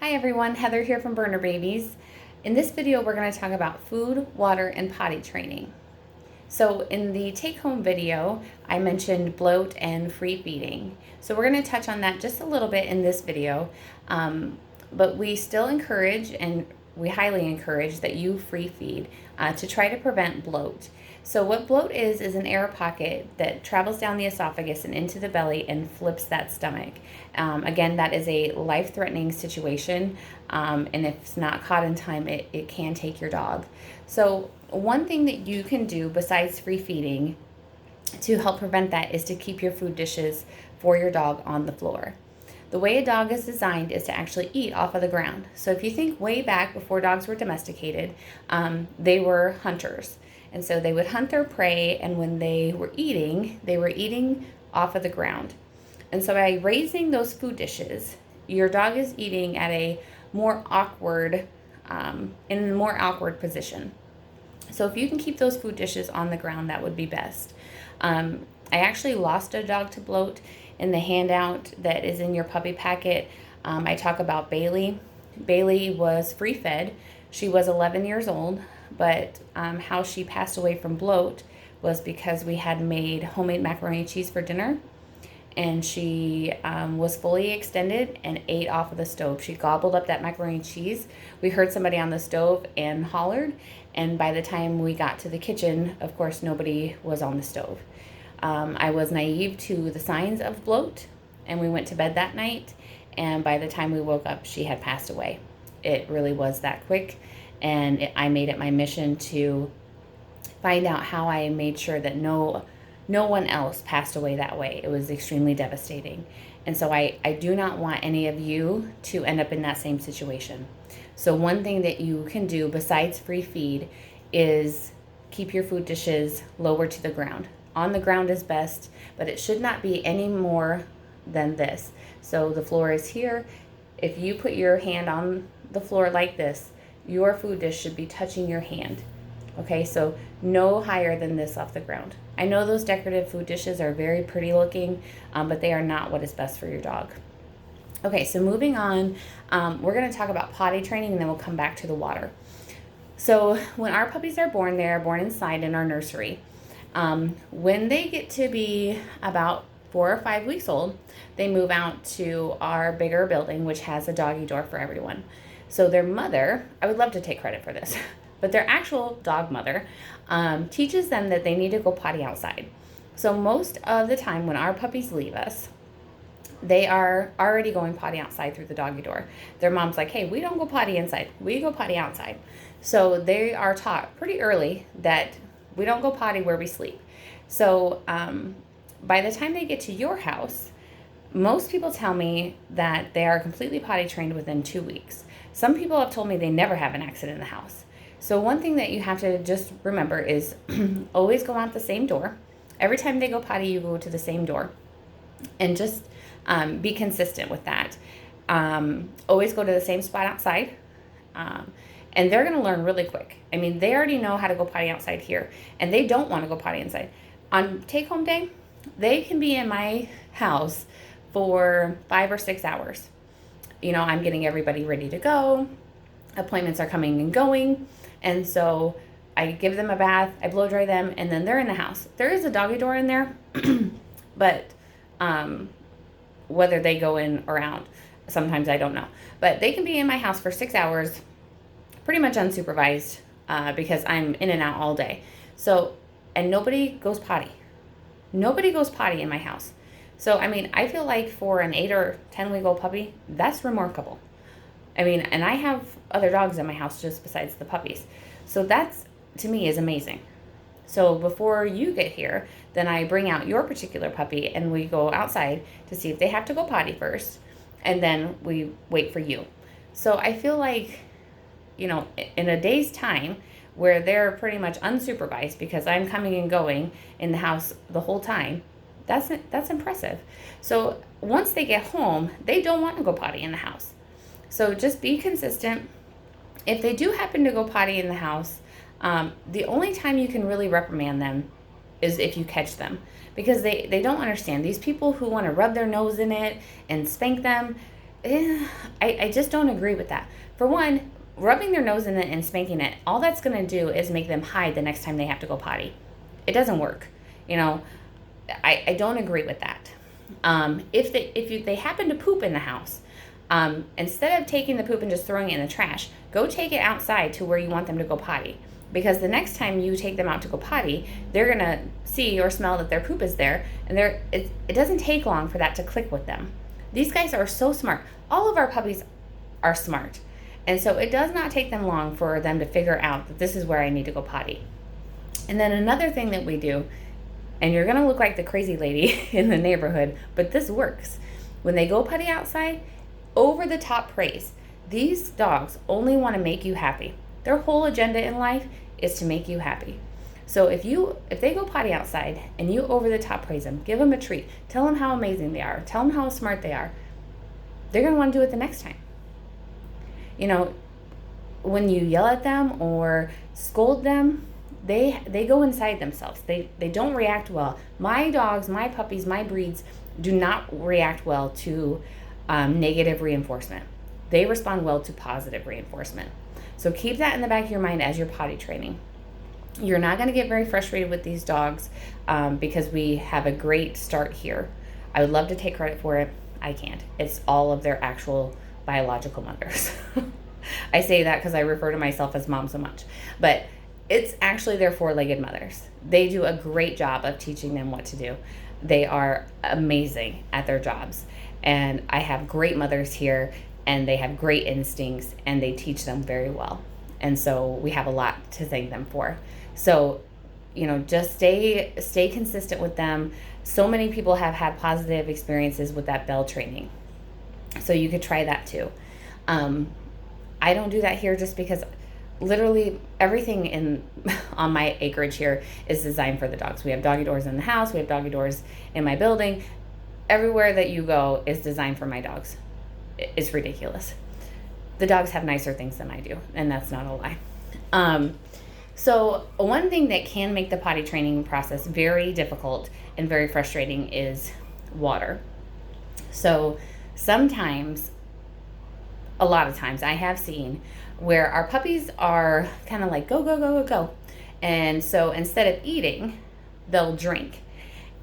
Hi everyone, Heather here from Berner Babies. In this video, we're going to talk about food, water, and potty training. So in the take-home video, I mentioned bloat and free feeding. So we're going to touch on that just a little bit in this video, but we still encourage and we highly encourage that you free feed to try to prevent bloat. So what bloat is an air pocket that travels down the esophagus and into the belly and flips that stomach. Again, that is a life-threatening situation, and if it's not caught in time, it can take your dog. So one thing that you can do besides free feeding to help prevent that is to keep your food dishes for your dog on the floor. The way a dog is designed is to actually eat off of the ground. So if you think way back before dogs were domesticated, they were hunters. And so they would hunt their prey, and when they were eating off of the ground. And so by raising those food dishes, your dog is eating at a more awkward, in a more awkward position. So if you can keep those food dishes on the ground, that would be best. I actually lost a dog to bloat. In the handout that is in your puppy packet, I talk about Bailey. Bailey was free fed. She was 11 years old, but how she passed away from bloat was because we had made homemade macaroni and cheese for dinner, and she was fully extended and ate off of the stove. She gobbled up that macaroni and cheese. We heard somebody on the stove and hollered, and by the time we got to the kitchen, of course, nobody was on the stove. I was naive to the signs of bloat, and we went to bed that night, and by the time we woke up, she had passed away. It really was that quick, and I made it my mission to find out how I made sure that no one else passed away that way. It was extremely devastating, and so I do not want any of you to end up in that same situation. So one thing that you can do besides free feed is keep your food dishes lower to the ground. On the ground is best, but it should not be any more than this. So the floor is here. If you put your hand on the floor like this, your food dish should be touching your hand. Okay, so no higher than this off the ground. I know those decorative food dishes are very pretty looking, but they are not what is best for your dog. Okay, so moving on, we're going to talk about potty training, and then we'll come back to the water. So when our puppies are born, they are born inside in our nursery. When they get to be about 4 or 5 weeks old, they move out to our bigger building, which has a doggy door for everyone. So their mother, I would love to take credit for this, but their actual dog mother teaches them that they need to go potty outside. So most of the time when our puppies leave us, they are already going potty outside through the doggy door. Their mom's like, hey, we don't go potty inside, we go potty outside. So they are taught pretty early that we don't go potty where we sleep. So by the time they get to your house, most people tell me that they are completely potty trained within 2 weeks. Some people have told me they never have an accident in the house. So one thing that you have to just remember is always go out the same door. Every time they go potty, you go to the same door. And just be consistent with that. Always go to the same spot outside. And they're going to learn really quick. I mean, they already know how to go potty outside here, and they don't want to go potty inside. On take-home day, they can be in my house for 5 or 6 hours. You know, I'm getting everybody ready to go. Appointments are coming and going. And so I give them a bath, I blow dry them, and then they're in the house. There is a doggy door in there, but whether they go in or out, sometimes I don't know. But they can be in my house for 6 hours, pretty much unsupervised, because I'm in and out all day. So, and nobody goes potty. Nobody goes potty in my house. So, I mean, I feel like for an 8 or 10-week-old puppy, that's remarkable. I mean, and I have other dogs in my house just besides the puppies. So that's, to me, is amazing. So before you get here, then I bring out your particular puppy and we go outside to see if they have to go potty first, and then we wait for you. So I feel like, you know, in a day's time where they're pretty much unsupervised because I'm coming and going in the house the whole time, that's impressive. So once they get home, they don't want to go potty in the house. So just be consistent. If they do happen to go potty in the house, the only time you can really reprimand them is if you catch them, because they don't understand. These people who want to rub their nose in it and spank them, I just don't agree with that. For one, rubbing their nose in it and spanking it, all that's going to do is make them hide the next time they have to go potty. It doesn't work. You know, I don't agree with that. If they happen to poop in the house, instead of taking the poop and just throwing it in the trash, go take it outside to where you want them to go potty. Because the next time you take them out to go potty, they're going to see or smell that their poop is there, and it doesn't take long for that to click with them. These guys are so smart. All of our puppies are smart. And so it does not take them long for them to figure out that this is where I need to go potty. And then another thing that we do, and you're going to look like the crazy lady in the neighborhood, but this works. When they go potty outside, over the top praise. These dogs only want to make you happy. Their whole agenda in life is to make you happy. So if they go potty outside and you over the top praise them, give them a treat, tell them how amazing they are, tell them how smart they are, they're going to want to do it the next time. You know, when you yell at them or scold them, they go inside themselves. They don't react well. My dogs, my puppies, my breeds do not react well to negative reinforcement. They respond well to positive reinforcement. So keep that in the back of your mind as you're potty training. You're not going to get very frustrated with these dogs because we have a great start here. I would love to take credit for it. I can't. It's all of their actual biological mothers. I say that because I refer to myself as mom so much. But it's actually their four-legged mothers. They do a great job of teaching them what to do. They are amazing at their jobs. And I have great mothers here, and they have great instincts, and they teach them very well. And so we have a lot to thank them for. So, you know, just stay consistent with them. So many people have had positive experiences with that bell training. So you could try that too. I don't do that here just because literally everything on my acreage here is designed for the dogs. We have doggy doors in the house. We have doggy doors in my building. Everywhere that you go is designed for my dogs. It's ridiculous. The dogs have nicer things than I do, and that's not a lie. So one thing that can make the potty training process very difficult and very frustrating is water. So sometimes, a lot of times, I have seen where our puppies are kind of like, go, go, go, go, go. And so instead of eating, they'll drink.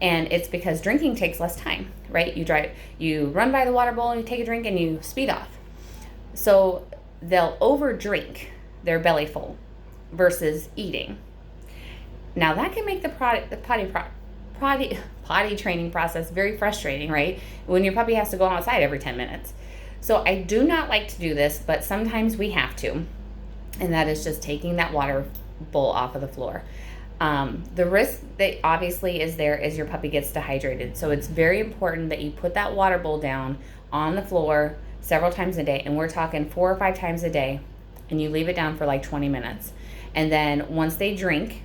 And it's because drinking takes less time, right? You run by the water bowl, and you take a drink, and you speed off. So they'll over drink their belly full versus eating. Now that can make the potty training process very frustrating, right? When your puppy has to go outside every 10 minutes. So I do not like to do this, but sometimes we have to. And that is just taking that water bowl off of the floor. The risk that obviously is there is your puppy gets dehydrated. So it's very important that you put that water bowl down on the floor several times a day. And we're talking 4 or 5 times a day. And you leave it down for like 20 minutes. And then once they drink,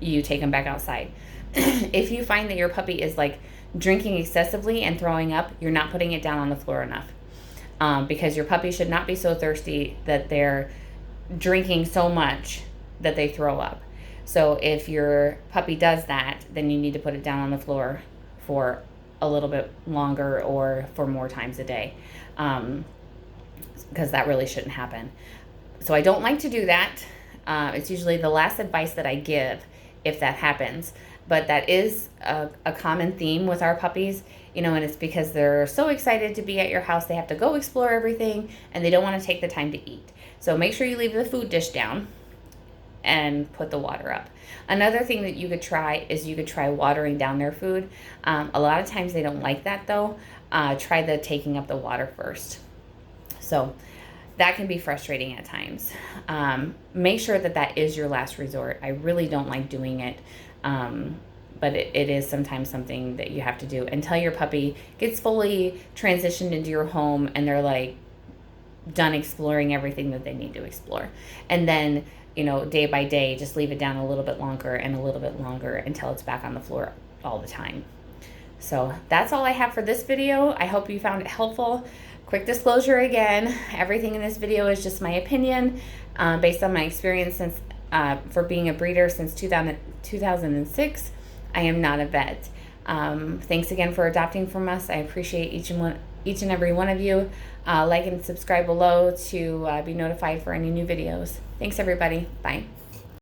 you take them back outside. If you find that your puppy is like drinking excessively and throwing up, you're not putting it down on the floor enough. Because your puppy should not be so thirsty that they're drinking so much that they throw up. So if your puppy does that, then you need to put it down on the floor for a little bit longer or for more times a day, because that really shouldn't happen. So I don't like to do that. It's usually the last advice that I give if that happens. But that is a common theme with our puppies, you know, and it's because they're so excited to be at your house. They have to go explore everything, and they don't want to take the time to eat. So make sure you leave the food dish down and put the water up. Another thing that you could try is you could try watering down their food. A lot of times they don't like that though. Try the taking up the water first. So that can be frustrating at times. Make sure that is your last resort. I really don't like doing it. But it is sometimes something that you have to do until your puppy gets fully transitioned into your home and they're like done exploring everything that they need to explore. And then, you know, day by day, just leave it down a little bit longer and a little bit longer until it's back on the floor all the time. So that's all I have for this video. I hope you found it helpful. Quick disclosure again, everything in this video is just my opinion based on my experience since for being a breeder since 2006. I am not a vet. Thanks again for adopting from us. I appreciate each and each and every one of you. Like and subscribe below to be notified for any new videos. Thanks, everybody. Bye.